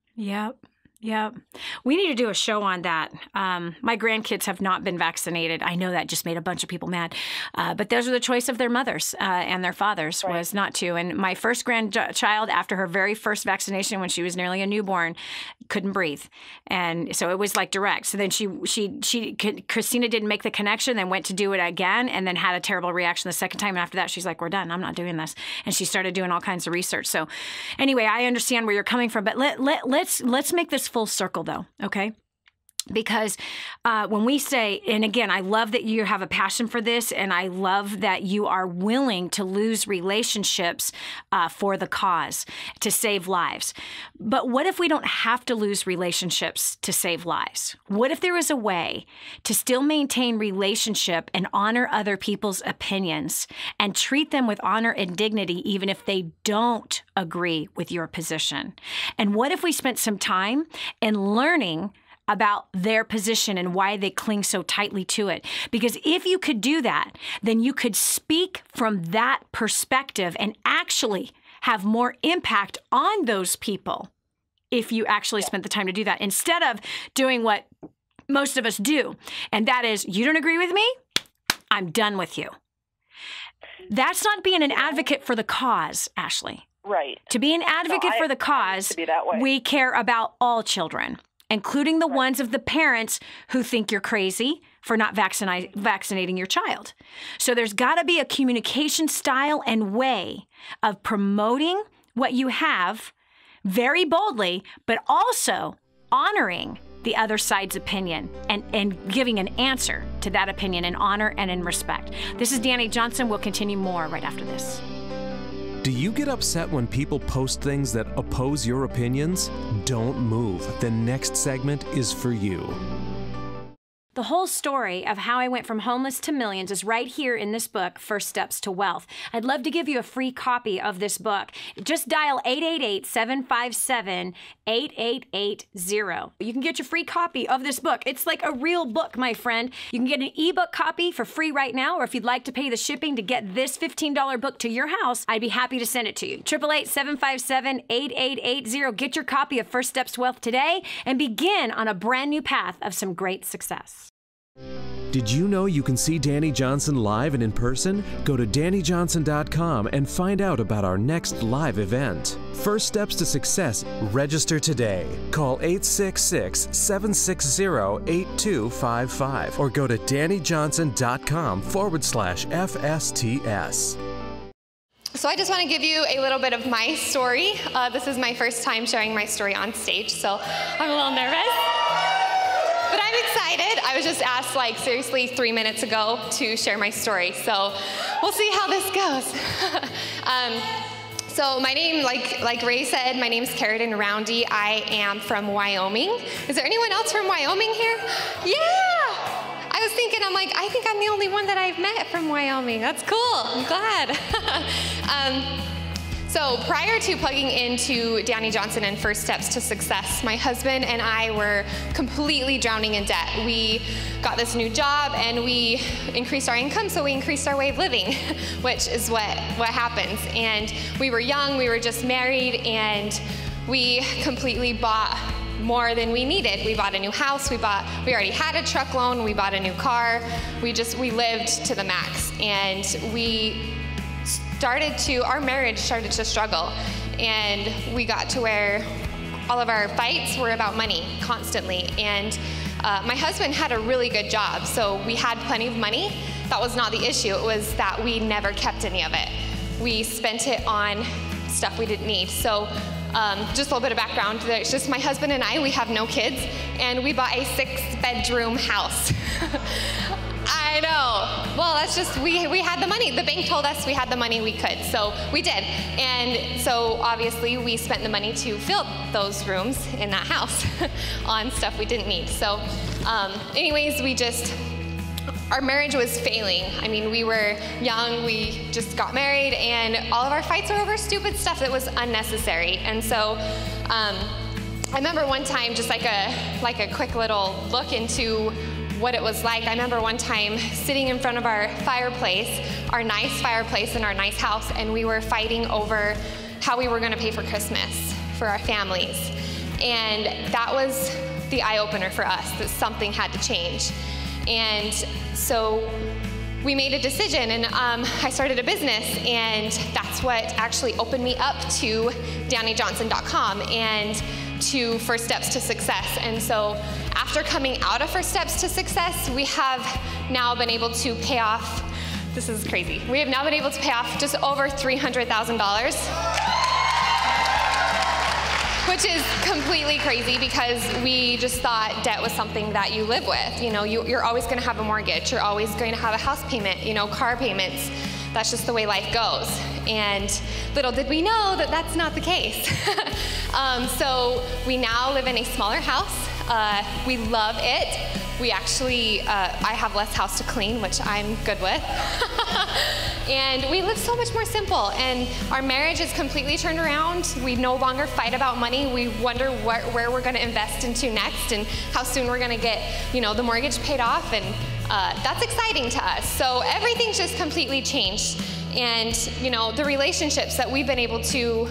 B: We need to do a show on that. My grandkids have not been vaccinated. I know that just made a bunch of people mad. But those are the choice of their mothers and their fathers was not to. And my first grandchild, after her very first vaccination when she was nearly a newborn, couldn't breathe. And so it was like direct. So then Christina didn't make the connection, then went to do it again, and then had a terrible reaction the second time. And after that, she's like, we're done. I'm not doing this. And she started doing all kinds of research. So anyway, I understand where you're coming from. But let's make this full circle, though, okay? Because when we say, and again, I love that you have a passion for this, and I love that you are willing to lose relationships for the cause, to save lives. But what if we don't have to lose relationships to save lives? What if there was a way to still maintain relationship and honor other people's opinions and treat them with honor and dignity, even if they don't agree with your position? And what if we spent some time in learning about their position and why they cling so tightly to it? Because if you could do that, then you could speak from that perspective and actually have more impact on those people if you actually spent the time to do that, instead of doing what most of us do. And that is, you don't agree with me? I'm done with you. That's not being an advocate for the cause, Ashleigh.
K: Right.
B: To be an advocate for the cause, we care about all children, including the ones of the parents who think you're crazy for not vaccinating your child. So there's got to be a communication style and way of promoting what you have very boldly, but also honoring the other side's opinion and giving an answer to that opinion in honor and in respect. This is Dani Johnson. We'll continue more right after this.
A: Do you get upset when people post things that oppose your opinions? Don't move. The next segment is for you.
B: The whole story of how I went from homeless to millions is right here in this book, First Steps to Wealth. I'd love to give you a free copy of this book. Just dial 888-757-8880. You can get your free copy of this book. It's like a real book, my friend. You can get an ebook copy for free right now, or if you'd like to pay the shipping to get this $15 book to your house, I'd be happy to send it to you. 888-757-8880. Get your copy of First Steps to Wealth today and begin on a brand new path of some great success.
A: Did you know you can see Dani Johnson live and in person? Go to DaniJohnson.com and find out about our next live event. First Steps to Success. Register today. Call 866-760-8255 or go to DaniJohnson.com/FSTS.
L: So I just want to give you a little bit of my story. This is my first time sharing my story on stage, so I'm a little nervous. But I'm excited. I was just asked, like, seriously 3 minutes ago to share my story. So we'll see how this goes. So my name, like Ray said, my name's Carradine Roundy. I am from Wyoming. Is there anyone else from Wyoming here? Yeah! I was thinking, I'm like, I think I'm the only one that I've met from Wyoming. That's cool. I'm glad. So prior to plugging into Dani Johnson and First Steps to Success, my husband and I were completely drowning in debt. We got this new job and we increased our income, so we increased our way of living, which is what happens. And we were young, we were just married, and we completely bought more than we needed. We bought a new house, we already had a truck loan, we bought a new car, we lived to the max. And our marriage started to struggle, and we got to where all of our fights were about money constantly. And my husband had a really good job, so we had plenty of money. That was not the issue. It was that we never kept any of it. We spent it on stuff we didn't need. So just a little bit of background. There's just my husband and I, we have no kids, and we bought a 6-bedroom house. I know. Well, that's just, we had the money. The bank told us we had the money we could, so we did. And so obviously we spent the money to fill those rooms in that house on stuff we didn't need. So anyways, our marriage was failing. I mean, we were young, we just got married, and all of our fights were over stupid stuff that was unnecessary. And so I remember one time, just like a quick little look into what it was like. I remember one time sitting in front of our fireplace, our nice fireplace in our nice house, and we were fighting over how we were going to pay for Christmas for our families. And that was the eye-opener for us, that something had to change. And so we made a decision, and I started a business, and that's what actually opened me up to DaniJohnson.com and to First Steps to Success. And so after coming out of First Steps to Success, we have now been able to pay off, this is crazy, we have now been able to pay off just over $300,000. Which is completely crazy, because we just thought debt was something that you live with. You know, you're always going to have a mortgage. You're always going to have a house payment, car payments. That's just the way life goes. And little did we know that that's not the case. So we now live in a smaller house. We love it. We actually, I have less house to clean, which I'm good with. And we live so much more simple, and our marriage is completely turned around. We no longer fight about money. We wonder where we're gonna invest into next, and how soon we're gonna get, the mortgage paid off, and that's exciting to us. So everything's just completely changed. And, the relationships that we've been able to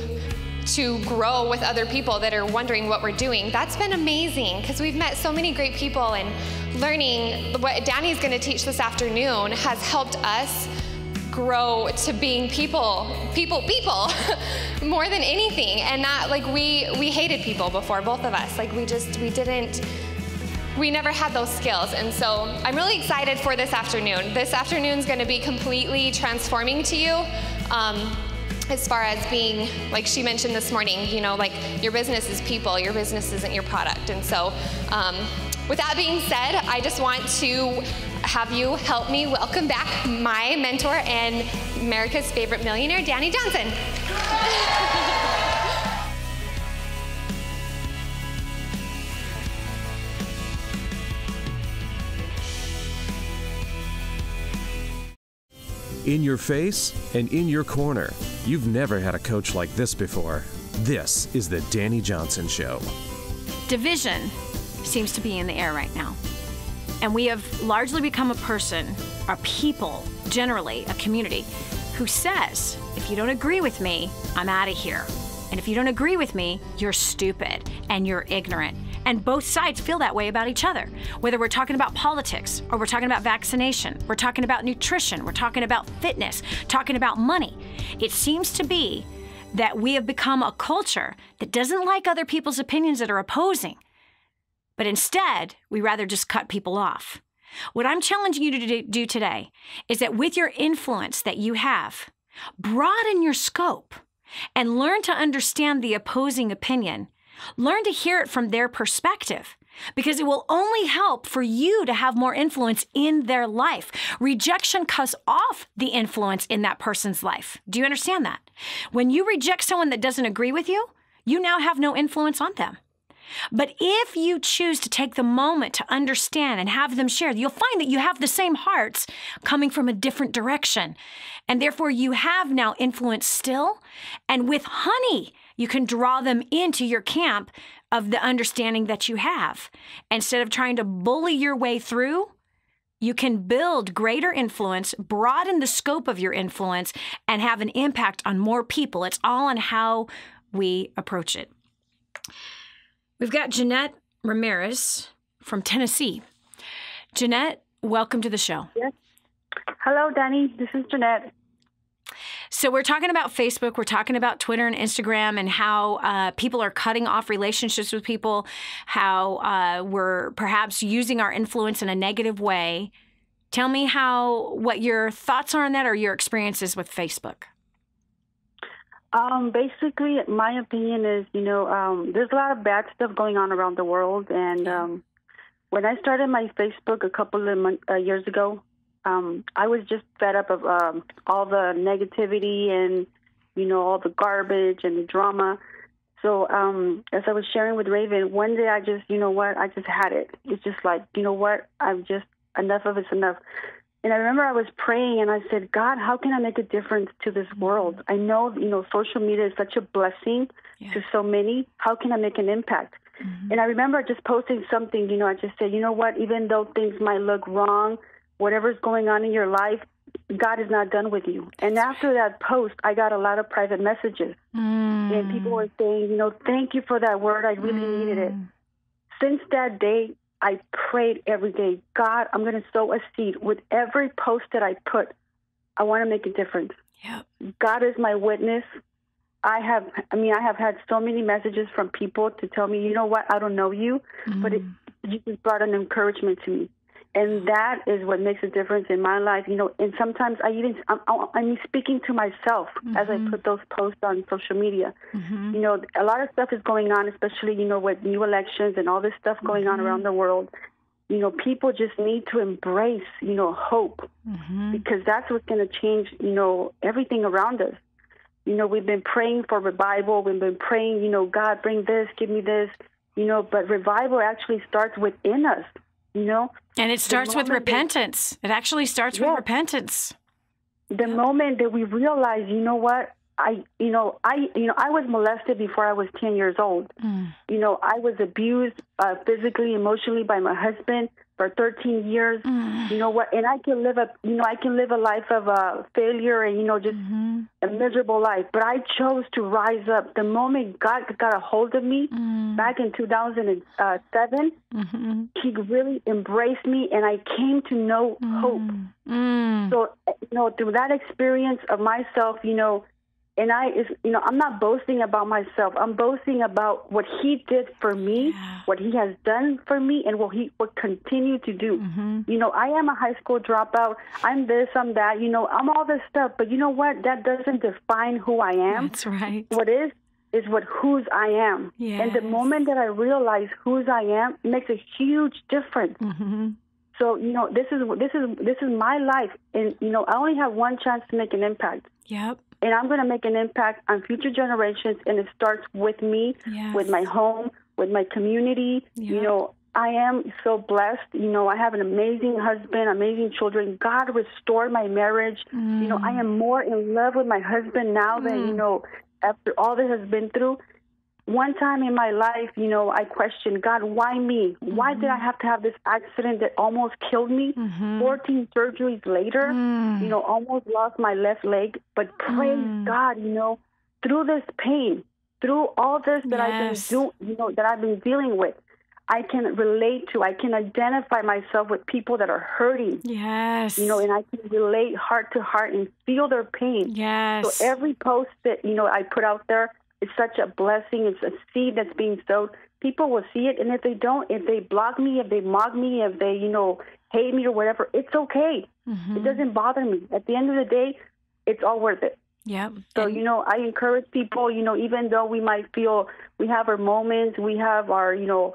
L: grow with other people that are wondering what we're doing, that's been amazing, because we've met so many great people, and learning what Dani's going to teach this afternoon has helped us grow to being people more than anything. And that, we hated people before, both of us. We never had those skills. And so I'm really excited for this afternoon. This afternoon's going to be completely transforming to you. As far as being, like she mentioned this morning, your business is people, your business isn't your product. And so with that being said, I just want to have you help me welcome back my mentor and America's favorite millionaire, Dani Johnson.
A: In your face and in your corner. You've never had a coach like this before. This is the Dani Johnson Show.
B: Division seems to be in the air right now. And we have largely become a person, a people, generally a community, who says, if you don't agree with me, I'm out of here. And if you don't agree with me, you're stupid and you're ignorant. And both sides feel that way about each other. Whether we're talking about politics or we're talking about vaccination, we're talking about nutrition, we're talking about fitness, talking about money. It seems to be that we have become a culture that doesn't like other people's opinions that are opposing. But instead, we rather just cut people off. What I'm challenging you to do today is that with your influence that you have, broaden your scope and learn to understand the opposing opinion. Learn to hear it from their perspective, because it will only help for you to have more influence in their life. Rejection cuts off the influence in that person's life. Do you understand that? When you reject someone that doesn't agree with you, you now have no influence on them. But if you choose to take the moment to understand and have them share, you'll find that you have the same hearts coming from a different direction. And therefore, you have now influence still. And with honey, you can draw them into your camp of the understanding that you have. Instead of trying to bully your way through, you can build greater influence, broaden the scope of your influence, and have an impact on more people. It's all on how we approach it. We've got Jeanette Ramirez from Tennessee. Jeanette, welcome to the show.
M: Yes. Hello, Dani. This is Jeanette.
B: So we're talking about Facebook, we're talking about Twitter and Instagram, and how people are cutting off relationships with people, how we're perhaps using our influence in a negative way. Tell me what your thoughts are on that, or your experiences with Facebook.
M: Basically, my opinion is, there's a lot of bad stuff going on around the world. And when I started my Facebook a couple of years ago, I was just fed up of all the negativity and, all the garbage and the drama. So as I was sharing with Raven, one day I just, I just had it. It's just like, enough of it's enough. And I remember I was praying and I said, God, how can I make a difference to this world? I know, social media is such a blessing to so many. How can I make an impact? Mm-hmm. And I remember just posting something, I just said, even though things might look wrong, whatever's going on in your life, God is not done with you. And after that post, I got a lot of private messages. And people were saying, thank you for that word. I really needed it. Since that day, I prayed every day, God, I'm going to sow a seed. With every post that I put, I want to make a difference. Yep. God is my witness. I have had so many messages from people to tell me, I don't know you, but you just brought an encouragement to me. And that is what makes a difference in my life, and sometimes I'm speaking to myself as I put those posts on social media. A lot of stuff is going on, especially, with new elections and all this stuff going on around the world. People just need to embrace, hope, because that's what's going to change, everything around us. We've been praying for revival. We've been praying, God, bring this, give me this, but revival actually starts within us.
B: And it starts with repentance. It actually starts with repentance.
M: The moment that we realize, I was molested before I was 10 years old. I was abused physically, emotionally by my husband for 13 years. And I can live a life of failure and, just a miserable life. But I chose to rise up. The moment God got a hold of me back in 2007, he really embraced me and I came to know hope. So, through that experience of myself, and I'm not boasting about myself. I'm boasting about what he did for me, what he has done for me, and what he will continue to do. I am a high school dropout. I'm this, I'm that. I'm all this stuff. But you know what? That doesn't define who I am.
B: That's right.
M: What is whose I am. Yes. And the moment that I realize whose I am, it makes a huge difference. So, this is my life. And, I only have one chance to make an impact.
B: Yep.
M: And I'm going to make an impact on future generations, and it starts with me, with my home, with my community. I am so blessed. You know, I have an amazing husband, amazing children. God restored my marriage. You know, I am more in love with my husband now than, you know, after all this has been through. One time in my life, you know, I questioned, God, why me? Why did I have to have this accident that almost killed me? 14 surgeries later, you know, almost lost my left leg. But praise God, you know, through this pain, through all this that I've been dealing with, I can relate to, I can identify myself with people that are hurting.
B: Yes.
M: You know, and I can relate heart to heart and feel their pain.
B: Yes.
M: So every post that, you know, I put out there, it's such a blessing. It's a seed that's being sowed. People will see it, and if they don't, if they block me, if they mock me, if they, you know, hate me or whatever, it's okay. It doesn't bother me. At the end of the day, it's all worth it.
B: Yep.
M: So, you know, I encourage people, you know, even though we might feel we have our moments, we have our, you know,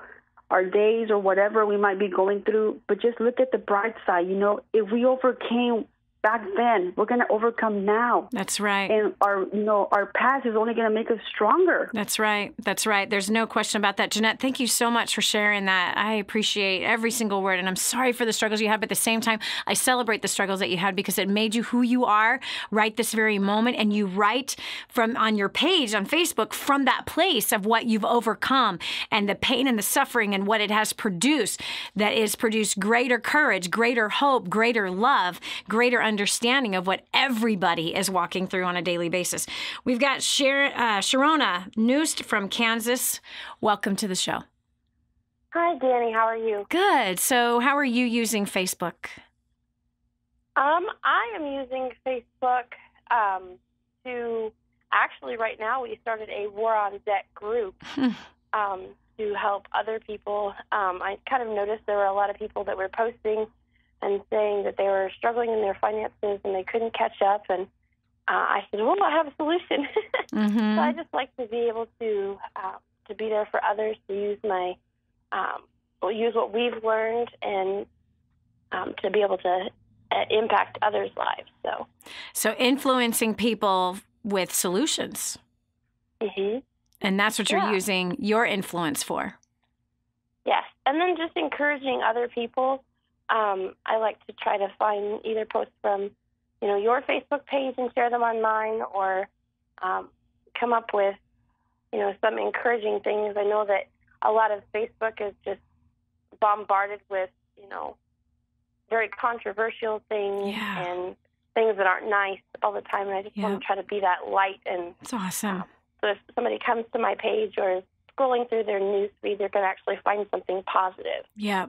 M: our days or whatever we might be going through, but just look at the bright side. You know, if we overcame back then, we're going to overcome now.
B: That's right.
M: And our, you know, our past is only going to make us stronger.
B: That's right. That's right. There's no question about that. Jeanette, thank you so much for sharing that. I appreciate every single word, and I'm sorry for the struggles you had, but at the same time, I celebrate the struggles that you had because it made you who you are right this very moment, and you write from on your page on Facebook from that place of what you've overcome and the pain and the suffering and what it has produced, that is produced greater courage, greater hope, greater love, greater understanding of what everybody is walking through on a daily basis. We've got Sharonna Noost from Kansas. Welcome to the show.
N: Hi, Dani. How are you?
B: Good. So how are you using Facebook?
N: I am using Facebook to actually right now we started a War on Debt group to help other people. I kind of noticed there were a lot of people that were posting and saying that they were struggling in their finances and they couldn't catch up. And I said, well, I have a solution. So I just like to be able to be there for others, to use my, use what we've learned and to be able to impact others' lives.
B: So influencing people with solutions. And that's what you're using your influence for.
N: Yes. And then just encouraging other people. I like to try to find either posts from, you know, your Facebook page and share them on mine, or come up with, you know, some encouraging things. I know that a lot of Facebook is just bombarded with, you know, very controversial things and things that aren't nice all the time. And I just want to try to be that light. And
B: it's awesome.
N: So if somebody comes to my page or is scrolling through their news feed, they're going to actually find something positive.
B: Yeah.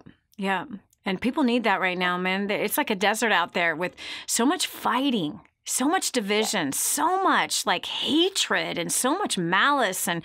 B: And people need that right now, man. It's like a desert out there with so much fighting, so much division, so much like hatred and so much malice and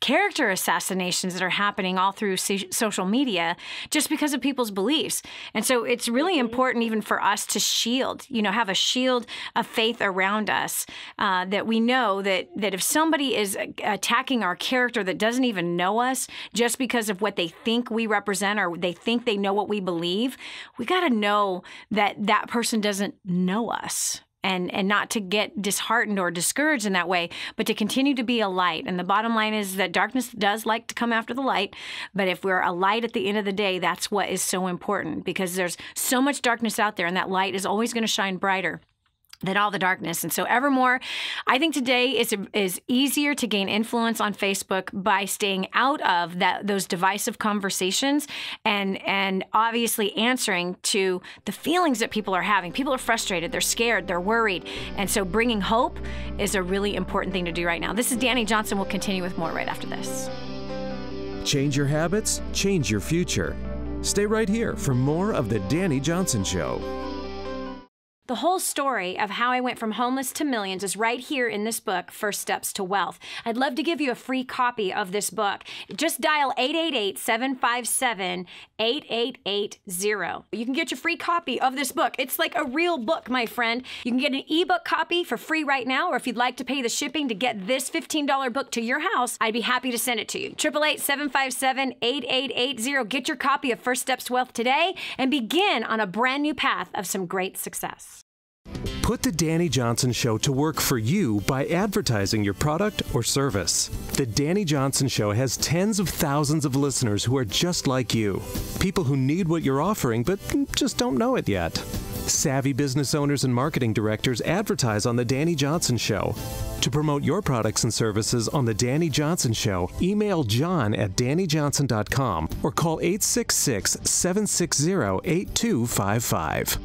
B: character assassinations that are happening all through social media just because of people's beliefs. And so it's really important even for us to shield, you know, have a shield of faith around us, that we know that if somebody is attacking our character that doesn't even know us just because of what they think we represent or they think they know what we believe, we got to know that that person doesn't know us. And not to get disheartened or discouraged in that way, but to continue to be a light. And the bottom line is that darkness does like to come after the light. But if we're a light at the end of the day, that's what is so important, because there's so much darkness out there and that light is always going to shine brighter than all the darkness. And so evermore, I think today is easier to gain influence on Facebook by staying out of those divisive conversations and obviously answering to the feelings that people are having. People are frustrated, they're scared, they're worried. And so bringing hope is a really important thing to do right now. This is Dani Johnson. We'll continue with more right after this.
A: Change your habits, change your future. Stay right here for more of The Dani Johnson Show.
B: The whole story of how I went from homeless to millions is right here in this book, First Steps to Wealth. I'd love to give you a free copy of this book. Just dial 888-757-8880. You can get your free copy of this book. It's like a real book, my friend. You can get an ebook copy for free right now, or if you'd like to pay the shipping to get this $15 book to your house, I'd be happy to send it to you. 888-757-8880. Get your copy of First Steps to Wealth today and begin on a brand new path of some great success.
A: Put the Dani Johnson Show to work for you by advertising your product or service. The Dani Johnson Show has tens of thousands of listeners who are just like you. People who need what you're offering but just don't know it yet. Savvy business owners and marketing directors advertise on The Dani Johnson Show. To promote your products and services on The Dani Johnson Show, email john@danijohnson.com or call 866-760-8255.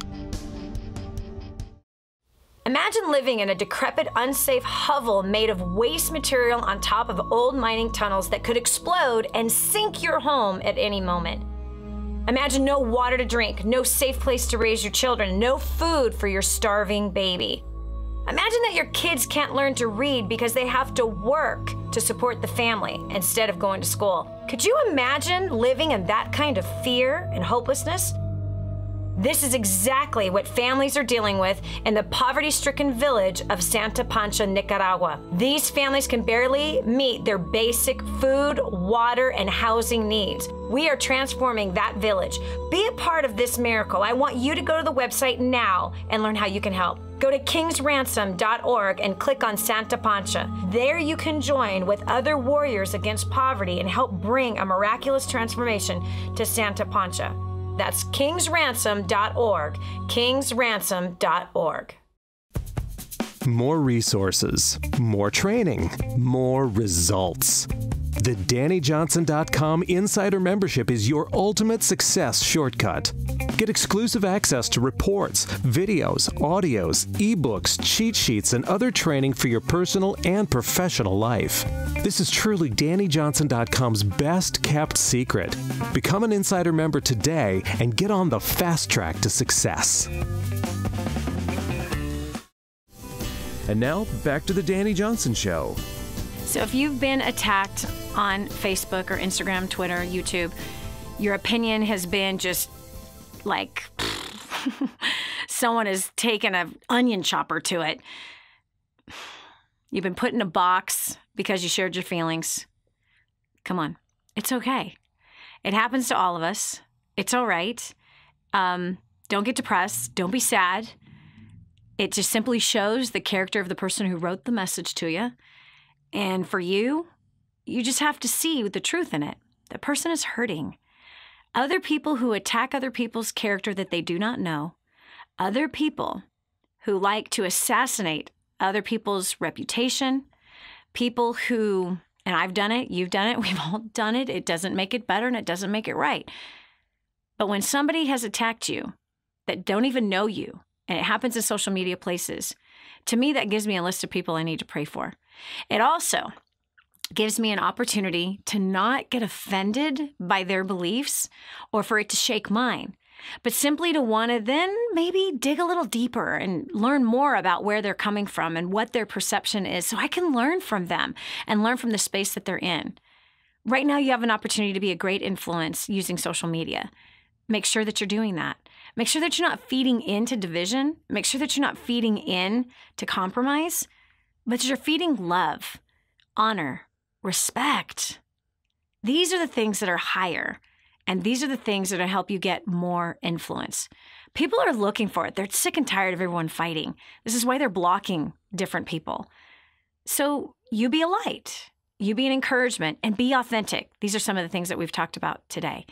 B: Imagine living in a decrepit, unsafe hovel made of waste material on top of old mining tunnels that could explode and sink your home at any moment. Imagine no water to drink, no safe place to raise your children, no food for your starving baby. Imagine that your kids can't learn to read because they have to work to support the family instead of going to school. Could you imagine living in that kind of fear and hopelessness? This is exactly what families are dealing with in the poverty-stricken village of Santa Pancha, Nicaragua. These families can barely meet their basic food, water, and housing needs. We are transforming that village. Be a part of this miracle. I want you to go to the website now and learn how you can help. Go to kingsransom.org and click on Santa Pancha. There you can join with other warriors against poverty and help bring a miraculous transformation to Santa Pancha. That's kingsransom.org, kingsransom.org.
A: More resources, more training, more results. The DaniJohnson.com Insider Membership is your ultimate success shortcut. Get exclusive access to reports, videos, audios, ebooks, cheat sheets, and other training for your personal and professional life. This is truly DaniJohnson.com's best kept secret. Become an Insider member today and get on the fast track to success. And now, back to the Dani Johnson Show.
B: So if you've been attacked on Facebook or Instagram, Twitter, YouTube, your opinion has been just like someone has taken an onion chopper to it. You've been put in a box because you shared your feelings. Come on. It's okay. It happens to all of us. It's all right. Don't get depressed. Don't be sad. It just simply shows the character of the person who wrote the message to you. And for you, you just have to see the truth in it. The person is hurting. Other people who attack other people's character that they do not know, other people who like to assassinate other people's reputation, people who, and I've done it, you've done it, we've all done it. It doesn't make it better and it doesn't make it right. But when somebody has attacked you that don't even know you, and it happens in social media places, to me, that gives me a list of people I need to pray for. It also gives me an opportunity to not get offended by their beliefs or for it to shake mine, but simply to want to then maybe dig a little deeper and learn more about where they're coming from and what their perception is so I can learn from them and learn from the space that they're in. Right now, you have an opportunity to be a great influence using social media. Make sure that you're doing that. Make sure that you're not feeding into division. Make sure that you're not feeding in to compromise, but that you're feeding love, honor, respect. These are the things that are higher, and these are the things that are help you get more influence. People are looking for it. They're sick and tired of everyone fighting. This is why they're blocking different people. So you be a light. You be an encouragement and be authentic. These are some of the things that we've talked about today.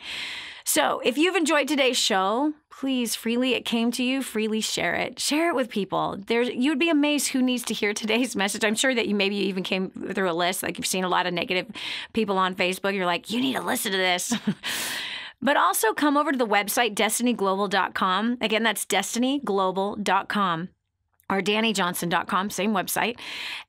B: So if you've enjoyed today's show, please, freely it came to you, freely share it. Share it with people. You'd be amazed who needs to hear today's message. I'm sure that maybe you even came through a list, like you've seen a lot of negative people on Facebook. You're like, you need to listen to this. But also come over to the website, destinyglobal.com. Again, that's destinyglobal.com or DaniJohnson.com, same website.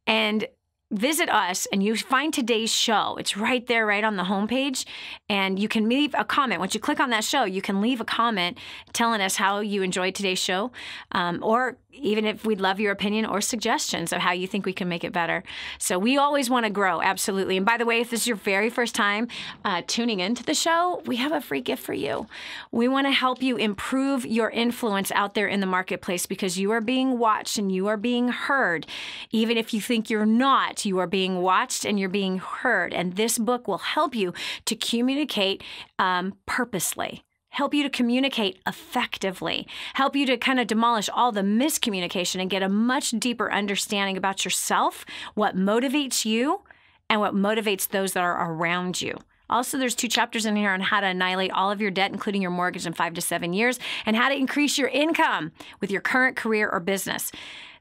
B: And visit us and you find today's show. It's right there, right on the homepage. And you can leave a comment. Once you click on that show, you can leave a comment telling us how you enjoyed today's show. Or even if we'd love your opinion or suggestions of how you think we can make it better. So we always want to grow, absolutely. And by the way, if this is your very first time tuning into the show, we have a free gift for you. We want to help you improve your influence out there in the marketplace because you are being watched and you are being heard. Even if you think you're not, you are being watched and you're being heard. And this book will help you to communicate purposely. help you to communicate effectively, help you to kind of demolish all the miscommunication and get a much deeper understanding about yourself, what motivates you, and what motivates those that are around you. Also, there's 2 chapters in here on how to annihilate all of your debt, including your mortgage, in 5 to 7 years, and how to increase your income with your current career or business.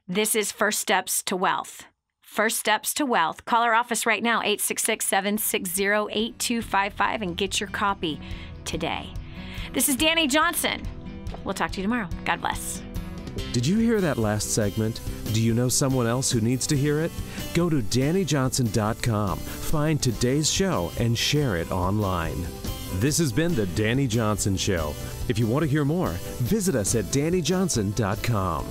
B: This is First Steps to Wealth. First Steps to Wealth. Call our office right now, 866-760-8255, and get your copy today. This is Dani Johnson. We'll talk to you tomorrow. God bless.
A: Did you hear that last segment? Do you know someone else who needs to hear it? Go to DaniJohnson.com, find today's show, and share it online. This has been The Dani Johnson Show. If you want to hear more, visit us at DaniJohnson.com.